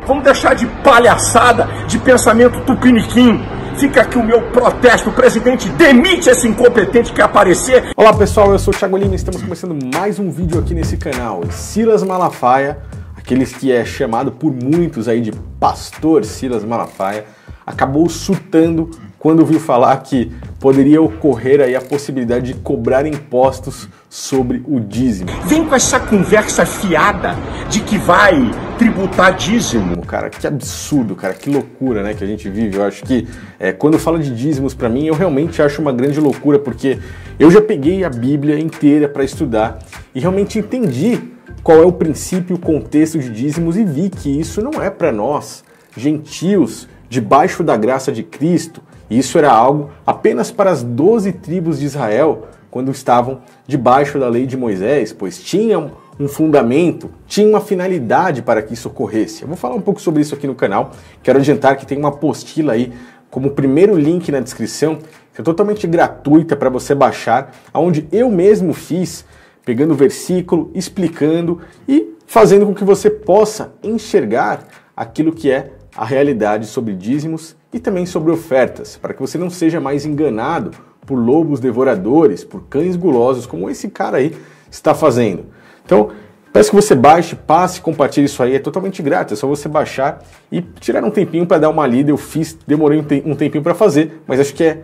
Vamos deixar de palhaçada, de pensamento tupiniquim. Fica aqui o meu protesto. O presidente demite esse incompetente que quer aparecer. Olá pessoal, eu sou o Thiago Lima e estamos começando mais um vídeo aqui nesse canal. Silas Malafaia, aqueles que é chamado por muitos aí de pastor Silas Malafaia, acabou surtando quando viu falar que poderia ocorrer aí a possibilidade de cobrar impostos sobre o dízimo. Vem com essa conversa fiada de que vai tributar dízimo. Cara, que absurdo, cara, que loucura, né, que a gente vive. Eu acho que quando fala de dízimos pra mim, eu realmente acho uma grande loucura, porque eu já peguei a Bíblia inteira para estudar e realmente entendi qual é o princípio, o contexto de dízimos e vi que isso não é para nós, gentios, debaixo da graça de Cristo. Isso era algo apenas para as 12 tribos de Israel, quando estavam debaixo da lei de Moisés, pois tinham um fundamento, tinha uma finalidade para que isso ocorresse. Eu vou falar um pouco sobre isso aqui no canal. Quero adiantar que tem uma apostila aí, como primeiro link na descrição, que é totalmente gratuita para você baixar, onde eu mesmo fiz, pegando o versículo, explicando e fazendo com que você possa enxergar aquilo que é a realidade sobre dízimos e também sobre ofertas, para que você não seja mais enganado por lobos devoradores, por cães gulosos, como esse cara aí está fazendo. Então, peço que você baixe, passe, compartilhe isso aí, é totalmente grátis, é só você baixar e tirar um tempinho para dar uma lida. Eu fiz, demorei um tempinho para fazer, mas acho que é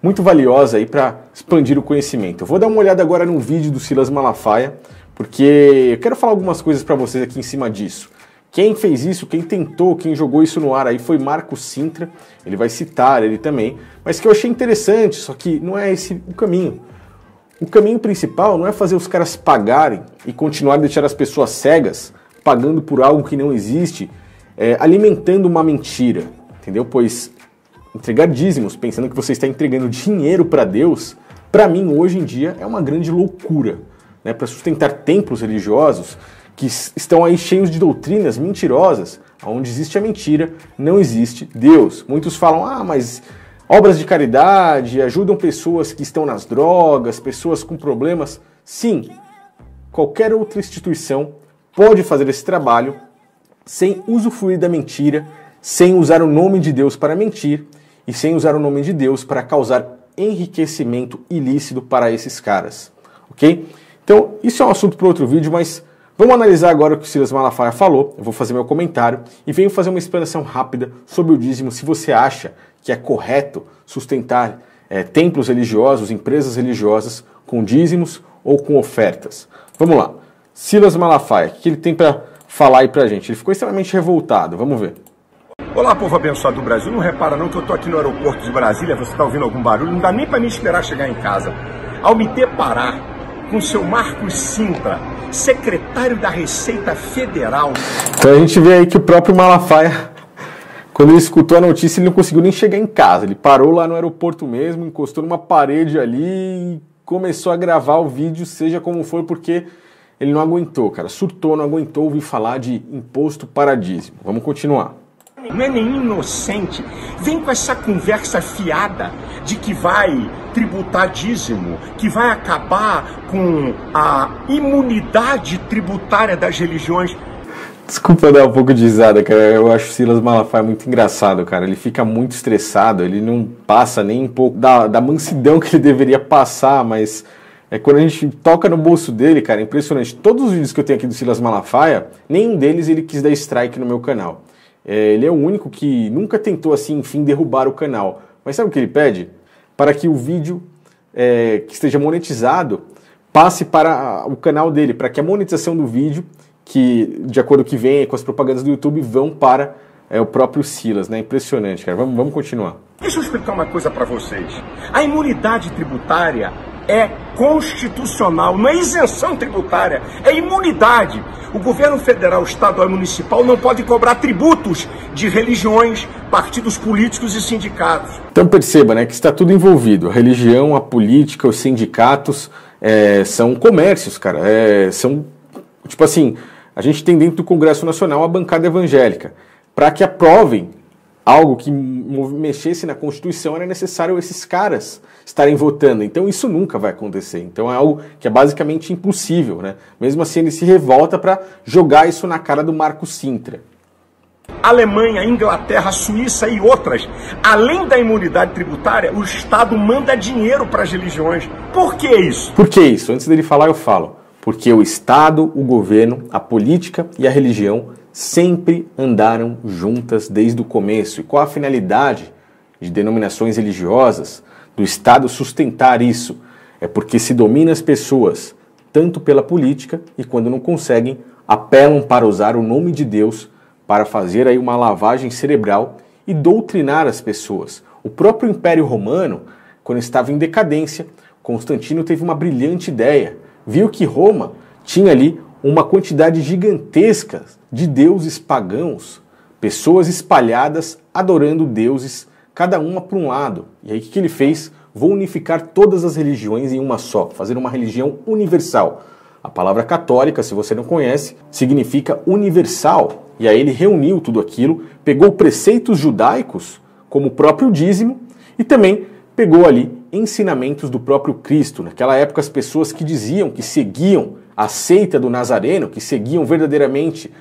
muito valiosa aí para expandir o conhecimento. Eu vou dar uma olhada agora no vídeo do Silas Malafaia, porque eu quero falar algumas coisas para vocês aqui em cima disso. Quem fez isso, quem tentou, quem jogou isso no ar aí foi Marcos Sintra, ele vai citar ele também, mas que eu achei interessante, só que não é esse o caminho. O caminho principal não é fazer os caras pagarem e continuar a deixar as pessoas cegas, pagando por algo que não existe, alimentando uma mentira, entendeu? Pois entregar dízimos pensando que você está entregando dinheiro para Deus, para mim hoje em dia é uma grande loucura, né? Para sustentar templos religiosos que estão aí cheios de doutrinas mentirosas, onde existe a mentira, não existe Deus. Muitos falam, mas obras de caridade ajudam pessoas que estão nas drogas, pessoas com problemas. Sim, qualquer outra instituição pode fazer esse trabalho sem usufruir da mentira, sem usar o nome de Deus para mentir e sem usar o nome de Deus para causar enriquecimento ilícito para esses caras, ok? Então, isso é um assunto para outro vídeo, mas vamos analisar agora o que o Silas Malafaia falou. Eu vou fazer meu comentário e venho fazer uma explanação rápida sobre o dízimo, se você acha que é correto sustentar templos religiosos, empresas religiosas com dízimos ou com ofertas. Vamos lá. Silas Malafaia, o que ele tem para falar aí pra gente? Ele ficou extremamente revoltado, vamos ver. Olá, povo abençoado do Brasil. Não repara não que eu tô aqui no aeroporto de Brasília, você tá ouvindo algum barulho, não dá nem para me esperar chegar em casa. Ao me deparar com o seu Marcos Sintra, secretário da Receita Federal. Então a gente vê aí que o próprio Malafaia, quando ele escutou a notícia, ele não conseguiu nem chegar em casa. Ele parou lá no aeroporto mesmo, encostou numa parede ali e começou a gravar o vídeo, seja como for, porque ele não aguentou, cara. Surtou, não aguentou ouvir falar de imposto para dízimo. Vamos continuar. Não é nem inocente. Vem com essa conversa fiada de que vai tributar dízimo, que vai acabar com a imunidade tributária das religiões. Desculpa dar um pouco de risada, cara. Eu acho o Silas Malafaia muito engraçado, cara. Ele fica muito estressado, ele não passa nem um pouco da mansidão que ele deveria passar, mas quando a gente toca no bolso dele, cara, é impressionante. Todos os vídeos que eu tenho aqui do Silas Malafaia, nenhum deles ele quis dar strike no meu canal. Ele é o único que nunca tentou, assim, enfim, derrubar o canal. Mas sabe o que ele pede? Para que o vídeo que esteja monetizado passe para o canal dele, para que a monetização do vídeo, que de acordo com o que vem com as propagandas do YouTube, vão para o próprio Silas, né? Impressionante, cara. Vamos continuar. Deixa eu explicar uma coisa para vocês. A imunidade tributária é constitucional, não é isenção tributária, é imunidade. O governo federal, estadual e municipal não pode cobrar tributos de religiões, partidos políticos e sindicatos. Então perceba, né, que está tudo envolvido. A religião, a política, os sindicatos são comércios, cara. São, tipo assim, a gente tem dentro do Congresso Nacional a bancada evangélica. Para que aprovem algo que mexesse na Constituição, era necessário esses caras estarem votando. Então isso nunca vai acontecer. Então é algo que é basicamente impossível, né? Mesmo assim ele se revolta para jogar isso na cara do Marcos Sintra. Alemanha, Inglaterra, Suíça e outras, além da imunidade tributária, o Estado manda dinheiro para as religiões. Por que isso? Por que isso? Antes dele falar, eu falo. Porque o Estado, o governo, a política e a religião sempre andaram juntas desde o começo. E qual a finalidade de denominações religiosas, do Estado sustentar isso? É porque se domina as pessoas, tanto pela política, e quando não conseguem, apelam para usar o nome de Deus para fazer aí uma lavagem cerebral e doutrinar as pessoas. O próprio Império Romano, quando estava em decadência, Constantino teve uma brilhante ideia. Viu que Roma tinha ali uma quantidade gigantesca de deuses pagãos, pessoas espalhadas adorando deuses, cada uma para um lado. E aí o que ele fez? Vou unificar todas as religiões em uma só, fazer uma religião universal. A palavra católica, se você não conhece, significa universal. E aí ele reuniu tudo aquilo, pegou preceitos judaicos, como o próprio dízimo, e também pegou ali ensinamentos do próprio Cristo. Naquela época, as pessoas que diziam que seguiam a seita do Nazareno, que seguiam verdadeiramente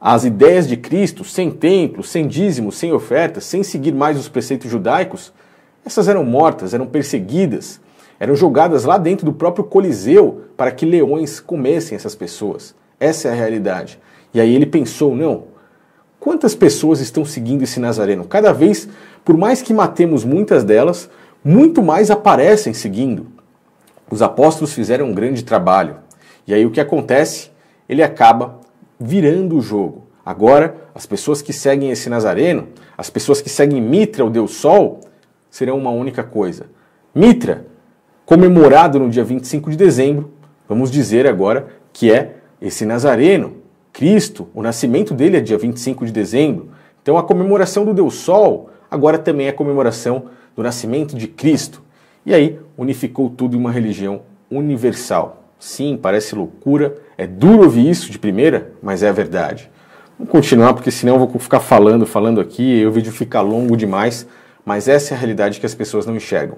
as ideias de Cristo, sem templo, sem dízimo, sem ofertas, sem seguir mais os preceitos judaicos, essas eram mortas, eram perseguidas, eram jogadas lá dentro do próprio Coliseu para que leões comessem essas pessoas. Essa é a realidade. E aí ele pensou, não, quantas pessoas estão seguindo esse Nazareno? Cada vez, por mais que matemos muitas delas, muito mais aparecem seguindo. Os apóstolos fizeram um grande trabalho. E aí o que acontece? Ele acaba virando o jogo. Agora, as pessoas que seguem esse Nazareno, as pessoas que seguem Mitra, o Deus Sol, serão uma única coisa. Mitra, comemorado no dia 25 de dezembro, vamos dizer agora que é esse Nazareno, Cristo, o nascimento dele é dia 25 de dezembro. Então a comemoração do Deus Sol agora também é a comemoração do nascimento de Cristo. E aí unificou tudo em uma religião universal. Sim, parece loucura, é duro ouvir isso de primeira, mas é a verdade. Vamos continuar, porque senão eu vou ficar falando aqui e o vídeo fica longo demais, mas essa é a realidade que as pessoas não enxergam.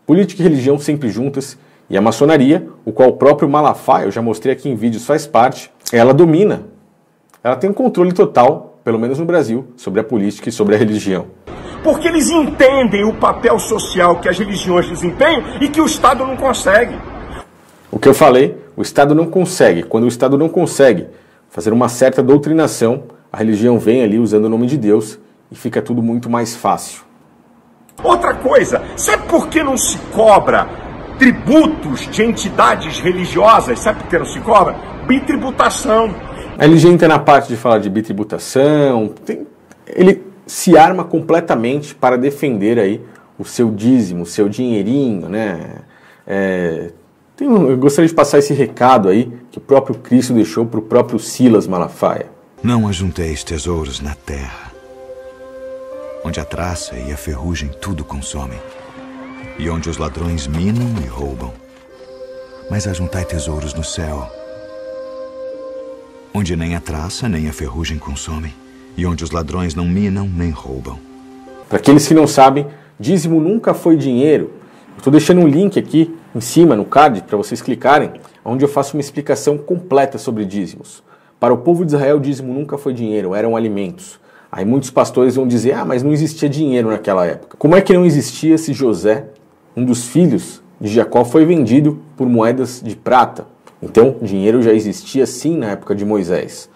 Política e religião sempre juntas, e a maçonaria, o qual o próprio Malafaia, eu já mostrei aqui em vídeos, faz parte, ela domina. Ela tem um controle total, pelo menos no Brasil, sobre a política e sobre a religião. Porque eles entendem o papel social que as religiões desempenham e que o Estado não consegue. O que eu falei, o Estado não consegue. Quando o Estado não consegue fazer uma certa doutrinação, a religião vem ali usando o nome de Deus e fica tudo muito mais fácil. Outra coisa, sabe por que não se cobra tributos de entidades religiosas? Sabe por que não se cobra? Bitributação. A religião entra na parte de falar de bitributação, ele se arma completamente para defender aí o seu dízimo, o seu dinheirinho, né? Eu gostaria de passar esse recado aí que o próprio Cristo deixou para o próprio Silas Malafaia. Não ajunteis tesouros na terra, onde a traça e a ferrugem tudo consomem, e onde os ladrões minam e roubam. Mas ajuntai tesouros no céu, onde nem a traça nem a ferrugem consomem, e onde os ladrões não minam nem roubam. Para aqueles que não sabem, dízimo nunca foi dinheiro. Estou deixando um link aqui em cima no card para vocês clicarem, onde eu faço uma explicação completa sobre dízimos. Para o povo de Israel, dízimo nunca foi dinheiro, eram alimentos. Aí muitos pastores vão dizer, mas não existia dinheiro naquela época. Como é que não existia se José, um dos filhos de Jacó, foi vendido por moedas de prata? Então, dinheiro já existia sim na época de Moisés.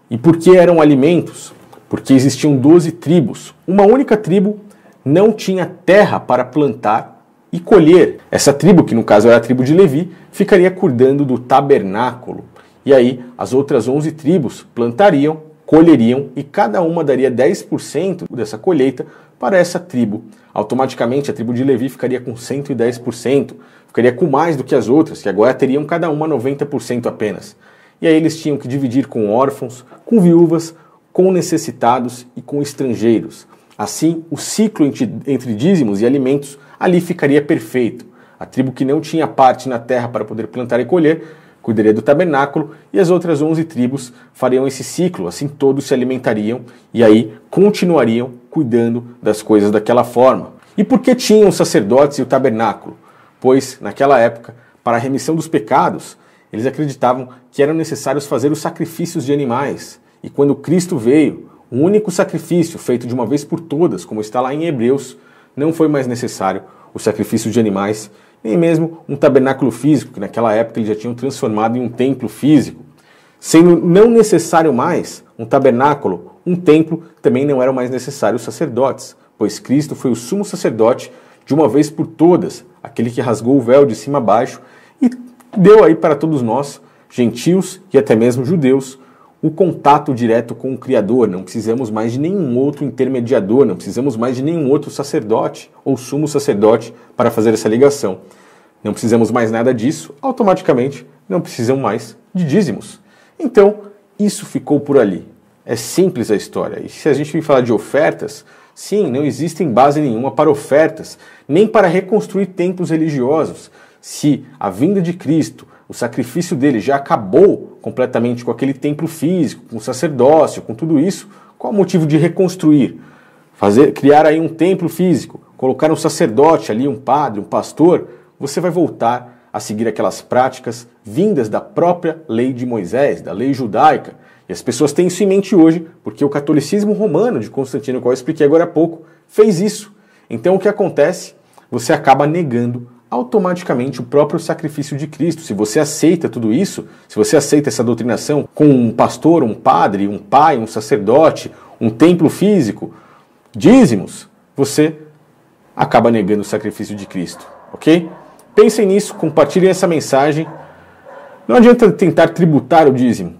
E por que eram alimentos? Porque existiam 12 tribos. Uma única tribo não tinha terra para plantar e colher. Essa tribo, que no caso era a tribo de Levi, ficaria cuidando do tabernáculo. E aí as outras 11 tribos plantariam, colheriam e cada uma daria 10% dessa colheita para essa tribo. Automaticamente a tribo de Levi ficaria com 110%, ficaria com mais do que as outras, que agora teriam cada uma 90% apenas. E aí eles tinham que dividir com órfãos, com viúvas, com necessitados e com estrangeiros. Assim, o ciclo entre dízimos e alimentos ali ficaria perfeito. A tribo que não tinha parte na terra para poder plantar e colher, cuidaria do tabernáculo, e as outras 11 tribos fariam esse ciclo, assim todos se alimentariam e aí continuariam cuidando das coisas daquela forma. E por que tinham os sacerdotes e o tabernáculo? Pois, naquela época, para a remissão dos pecados, eles acreditavam que eram necessários fazer os sacrifícios de animais. E quando Cristo veio, Um único sacrifício feito de uma vez por todas, como está lá em Hebreus, não foi mais necessário o sacrifício de animais, nem mesmo um tabernáculo físico, que naquela época eles já tinham transformado em um templo físico. Sendo não necessário mais um tabernáculo, um templo, também não eram mais necessários os sacerdotes, pois Cristo foi o sumo sacerdote de uma vez por todas, aquele que rasgou o véu de cima a baixo e deu aí para todos nós, gentios e até mesmo judeus, o contato direto com o Criador. Não precisamos mais de nenhum outro intermediador, não precisamos mais de nenhum outro sacerdote ou sumo sacerdote para fazer essa ligação. Não precisamos mais nada disso, automaticamente não precisam mais de dízimos. Então, isso ficou por ali. É simples a história. E se a gente vir falar de ofertas, sim, não existe base nenhuma para ofertas, nem para reconstruir templos religiosos. Se a vinda de Cristo, o sacrifício dele já acabou completamente com aquele templo físico, com o sacerdócio, com tudo isso, qual o motivo de reconstruir? Criar aí um templo físico, colocar um sacerdote ali, um padre, um pastor, você vai voltar a seguir aquelas práticas vindas da própria lei de Moisés, da lei judaica. E as pessoas têm isso em mente hoje, porque o catolicismo romano de Constantino, qual eu expliquei agora há pouco, fez isso. Então o que acontece? Você acaba negando automaticamente o próprio sacrifício de Cristo. Se você aceita tudo isso, se você aceita essa doutrinação com um pastor, um padre, um pai, um sacerdote, um templo físico, dízimos, você acaba negando o sacrifício de Cristo, ok? Pensem nisso, compartilhem essa mensagem. Não adianta tentar tributar o dízimo.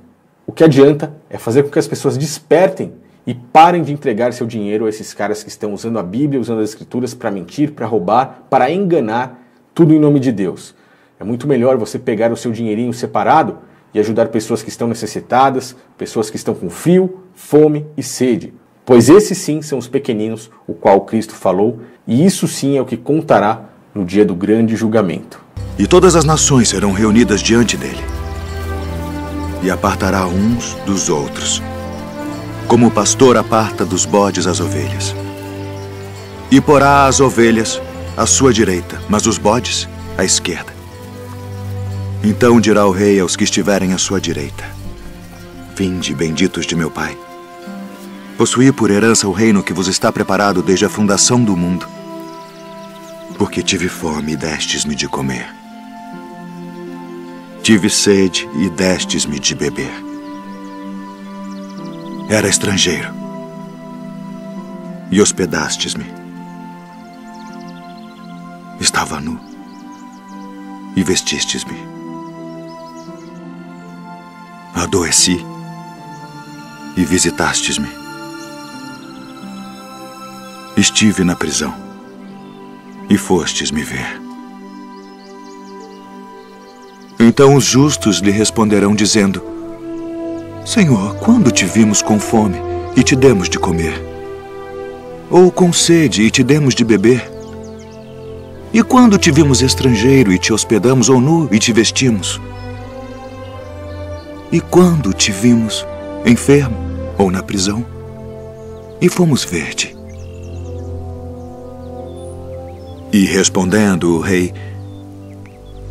O que adianta é fazer com que as pessoas despertem e parem de entregar seu dinheiro a esses caras que estão usando a Bíblia, usando as Escrituras para mentir, para roubar, para enganar, tudo em nome de Deus. É muito melhor você pegar o seu dinheirinho separado e ajudar pessoas que estão necessitadas, pessoas que estão com frio, fome e sede. Pois esses sim são os pequeninos, o qual Cristo falou, e isso sim é o que contará no dia do grande julgamento. E todas as nações serão reunidas diante dele, e apartará uns dos outros, como o pastor aparta dos bodes as ovelhas. E porá as ovelhas à sua direita, mas os bodes à esquerda. Então dirá o rei aos que estiverem à sua direita: Vinde, benditos de meu Pai, possuí por herança o reino que vos está preparado desde a fundação do mundo. Porque tive fome e destes-me de comer. Tive sede e destes-me de beber. Era estrangeiro e hospedastes-me. Estava nu e vestistes-me. Adoeci e visitastes-me. Estive na prisão e fostes me ver. Então os justos lhe responderão dizendo: Senhor, quando te vimos com fome e te demos de comer? Ou com sede e te demos de beber? E quando te vimos estrangeiro e te hospedamos, ou nu e te vestimos? E quando te vimos enfermo ou na prisão e fomos ver-te? E respondendo o rei,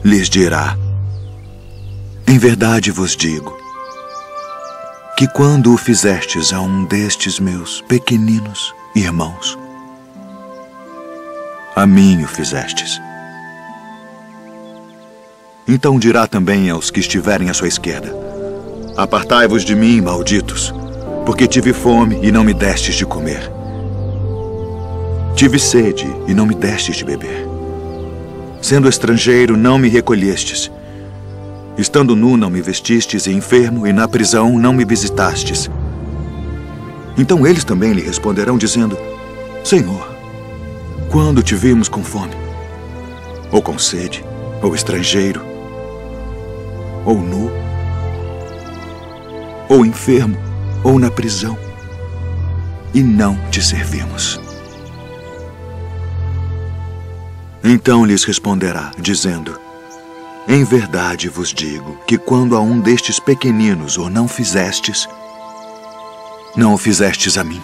lhes dirá: Em verdade vos digo, que quando o fizestes a um destes meus pequeninos irmãos, a mim o fizestes. Então dirá também aos que estiverem à sua esquerda: Apartai-vos de mim, malditos, porque tive fome e não me destes de comer. Tive sede e não me destes de beber. Sendo estrangeiro, não me recolhestes. Estando nu, não me vestistes, e enfermo, e na prisão, não me visitastes. Então eles também lhe responderão, dizendo: Senhor, quando te vimos com fome, ou com sede, ou estrangeiro, ou nu, ou enfermo, ou na prisão, e não te servimos? Então lhes responderá, dizendo: Em verdade vos digo que quando a um destes pequeninos o não fizestes, não o fizestes a mim.